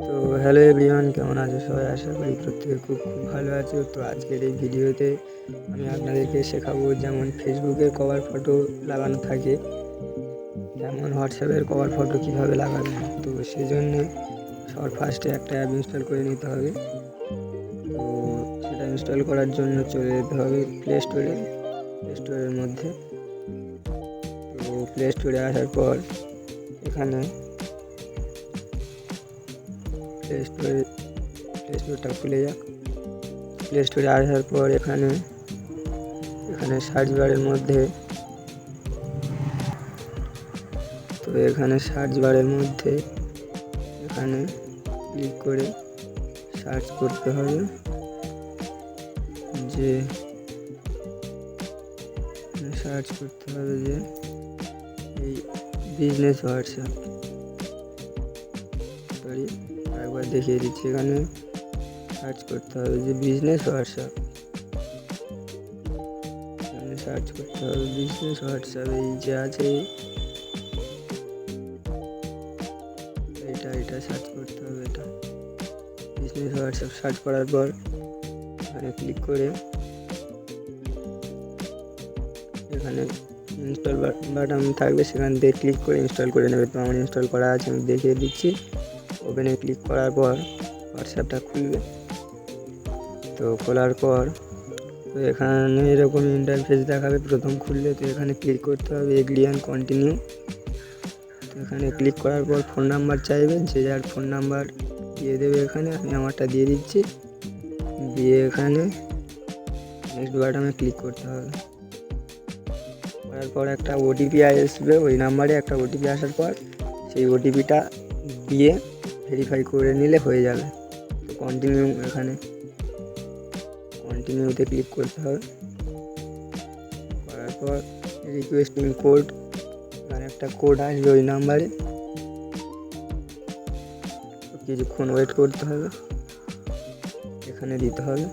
তো hello everyone, কেমন আছো সবাই? আশা করি প্রত্যেকে খুব খুব ভালো আছো। তো আজকের এই ভিডিওতে আমি আপনাদেরকে শেখাবো যেমন ফেসবুকের কভার ফটো লাগানো থাকে, যেমন হোয়াটসঅ্যাপের কভার ফটো কীভাবে লাগাবে। তো সেই জন্যে সবার ফার্স্টে একটা অ্যাপ ইনস্টল করে নিতে হবে। তো সেটা ইনস্টল করার জন্য চলে যেতে হবে প্লে স্টোরের মধ্যে। তো প্লে স্টোরে আসার পর এখানে প্লে স্টোরটা খুলে যাক। প্লে স্টোরে আসার পর এখানে সার্চ বারের মধ্যে এখানে ক্লিক করে সার্চ করতে হবে যে এই বিজনেস হোয়াটসঅ্যাপ, একবার দেখিয়ে দিচ্ছি। এখানে সার্চ করতে হবে যে বিজনেস হোয়াটসঅ্যাপ, এই যে আছে এটা সার্চ করতে হবে। এটা বিজনেস হোয়াটসঅ্যাপ সার্চ করার পর এখানে ক্লিক করে এখানে ইনস্টল বাটন থাকবে, সেখান থেকে ক্লিক করে ইনস্টল করে নেবে। তো আমার ইনস্টল করা আছে, আমি দেখিয়ে দিচ্ছি। ওপেনে ক্লিক করার পর হোয়াটসঅ্যাপটা খুলবে। তো খোলার পর তো এখানে এরকম ইন্টারফেস দেখাবে প্রথম খুললে। তো এখানে ক্লিক করতে হবে এগ্রি অ্যান্ড কন্টিনিউ। তো এখানে ক্লিক করার পর ফোন নাম্বার চাইবে, যে যার ফোন নাম্বার দিয়ে দেবে। এখানে আমি আমারটা দিয়ে দিচ্ছি, দিয়ে এখানে নেক্সট বাটনে ক্লিক করতে হবে। করার পর একটা ওটিপি আসবে, ওই নাম্বারে একটা ওটিপি আসার পর সেই ওটিপিটা দিয়ে ভেরিফাই করে নিলে হয়ে যাবে। তো কন্টিনিউতে ক্লিক করতে হবে। করার পর রিকোয়েস্টিং কোড, এখানে একটা কোড আসবে ওই নাম্বারে। কিছুক্ষণ ওয়েট করতে হবে, এখানে দিতে হবে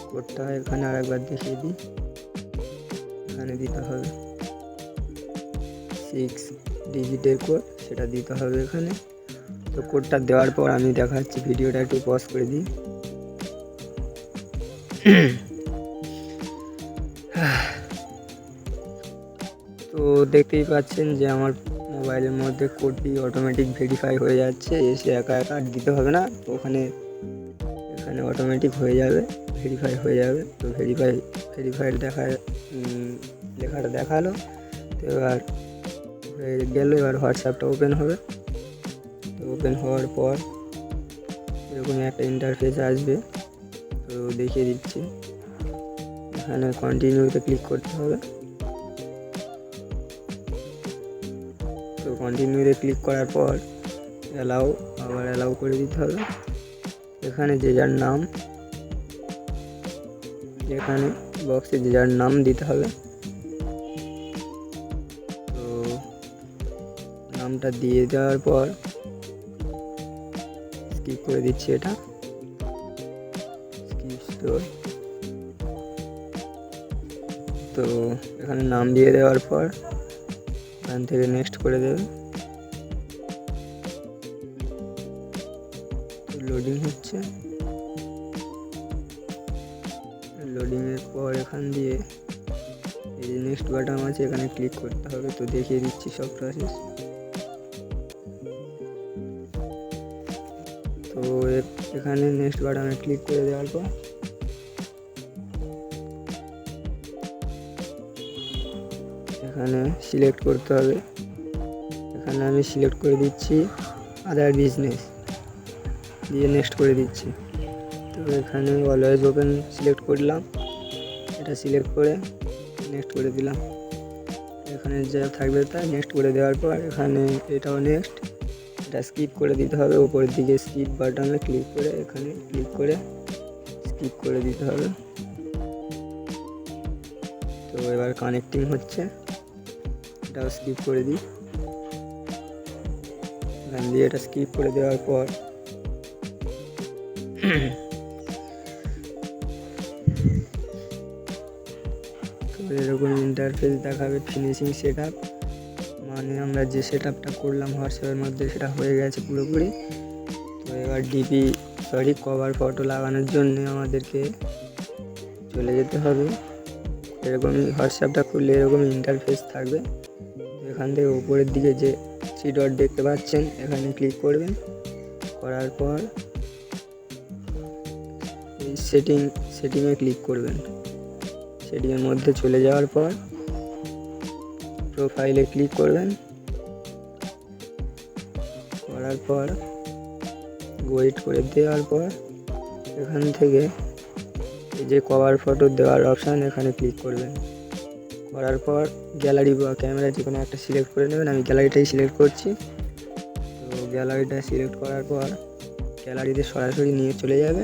কোডটা। এখানে আরেকবার দেখিয়ে দিই, এখানে দিতে হবে 6 ডিজিটের কোড, সেটা দিতে হবে এখানে। তো কোডটা দেওয়ার পর আমি দেখাচ্ছি, ভিডিওটা একটু পজ করে দিই। তো দেখতেই পাচ্ছেন যে আমার মোবাইলের মধ্যে কোডটি অটোমেটিক ভেরিফাই হয়ে যাচ্ছে, এসে একা আর দিতে হবে না। তো এখানে অটোমেটিক হয়ে যাবে, ভেরিফাই হয়ে যাবে। তো ভেরিফাইড লেখাটা দেখালো। তো এবার হয়ে গেল। এবার হোয়াটসঅ্যাপটা ওপেন হবে। তো ওপেন হওয়ার পর এরকম একটা ইন্টারফেস আসবে। তো দেখিয়ে দিচ্ছি, এখানে কন্টিনিউতে ক্লিক করতে হবে। তো কন্টিনিউতে ক্লিক করার পর অ্যালাউ করে দিতে হবে। এখানে যে যার নাম, এখানে বক্সে যে যার নাম দিতে হবে। তো নামটা দিয়ে দেওয়ার পর স্কিপ করে দিচ্ছি, এটা স্কিপ স্টোর। তো এখানে নাম দিয়ে দেওয়ার পর এখান থেকে নেক্সট করে দেবে। লোডিং হচ্ছে, লোডিংয়ের পর এখান দিয়ে এই যে নেক্সট বাটন আছে, এখানে ক্লিক করতে হবে। তো দেখিয়ে দিচ্ছি সব প্রসেস। তো এখানে নেক্সট বাটনে ক্লিক করে দেওয়ার পর এখানে সিলেক্ট করতে হবে। এখানে আমি সিলেক্ট করে দিচ্ছি আদার বিজনেস, দিয়ে নেক্সট করে দিচ্ছি। তো এখানে অলওয়েজ ওপেন সিলেক্ট করলাম, এটা সিলেক্ট করে নেক্সট করে দিলাম। এখানে যা থাকবে তাই নেক্সট করে দেওয়ার পর এখানে এটাও নেক্সট, এটা স্কিপ করে দিতে হবে। উপরের দিকে স্কিপ বাটনে ক্লিক করে এখানে ক্লিক করে স্কিপ করে দিতে হবে। তো এবার কানেক্টিং হচ্ছে, এটাও স্কিপ করে দিই। এখান দিয়ে এটা স্কিপ করে দেওয়ার পর তো এরকম ইন্টারফেস দেখাবে, ফিনিশিং সেটআপ, মানে আমরা যে সেট আপটা করলাম হোয়াটসঅ্যাপের মধ্যে সেটা হয়ে গেছে পুরোপুরি। তো এবার কভার ফটো লাগানোর জন্য আমাদেরকে চলে যেতে হবে। এরকমই হোয়াটসঅ্যাপটা খুললে এরকমই ইন্টারফেস থাকবে। এখান থেকে উপরের দিকে যে 3 ডট দেখতে পাচ্ছেন এখানে ক্লিক করবেন। করার পর এই সেটিংয়ে ক্লিক করবেন। সেটিংয়ের মধ্যে চলে যাওয়ার পর প্রোফাইলে ক্লিক করবেন। করার পর ওয়েট করে দেওয়ার পর এখান থেকে এই যে কভার ফটো দেওয়ার অপশান এখানে ক্লিক করবেন। করার পর গ্যালারি বা ক্যামেরা যে কোনো একটা সিলেক্ট করে নেবেন। আমি গ্যালারিটাই সিলেক্ট করছি। তো গ্যালারিটা সিলেক্ট করার পর গ্যালারিতে সরাসরি নিয়ে চলে যাবে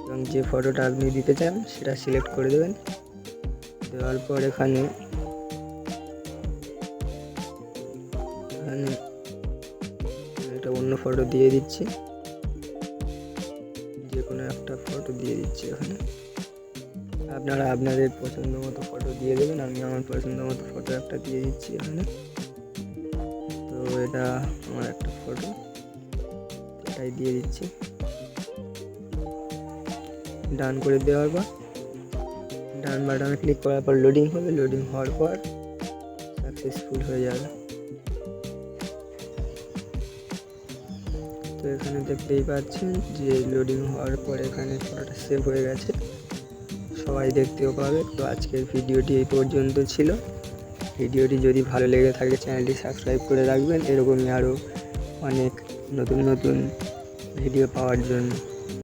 এবং যে ফটোটা আপনি দিতে চান সেটা সিলেক্ট করে দেবেন। দেওয়ার পর এখানে একটা অন্য ফটো দিয়ে দিচ্ছি, যে কোনো একটা ফটো দিয়ে দিচ্ছি। এখানে আপনারা আপনাদের পছন্দ মতো ফটো দিয়ে দেবেন। আমি আমার পছন্দ মতো ফটো একটা দিয়ে দিচ্ছি এখানে। তো এটা আমার একটা ফটো, এটাই দিয়ে দিচ্ছি। ডান করে দেওয়ার পর ডান বাটনে ক্লিক করার পর লোডিং হবে। লোডিং হওয়ার পর সাকসেসফুল হয়ে যাবে। তো এখানে দেখতেই পাচ্ছেন যে লোডিং হওয়ার পর এখানে ফটোটা সেভ হয়ে গেছে, সবাই দেখতেও পাবে। তো আজকের ভিডিওটি এই পর্যন্ত ছিল। ভিডিওটি যদি ভালো লেগে থাকে চ্যানেলটি সাবস্ক্রাইব করে রাখবেন এরকমই আরও অনেক নতুন নতুন ভিডিও পাওয়ার জন্য।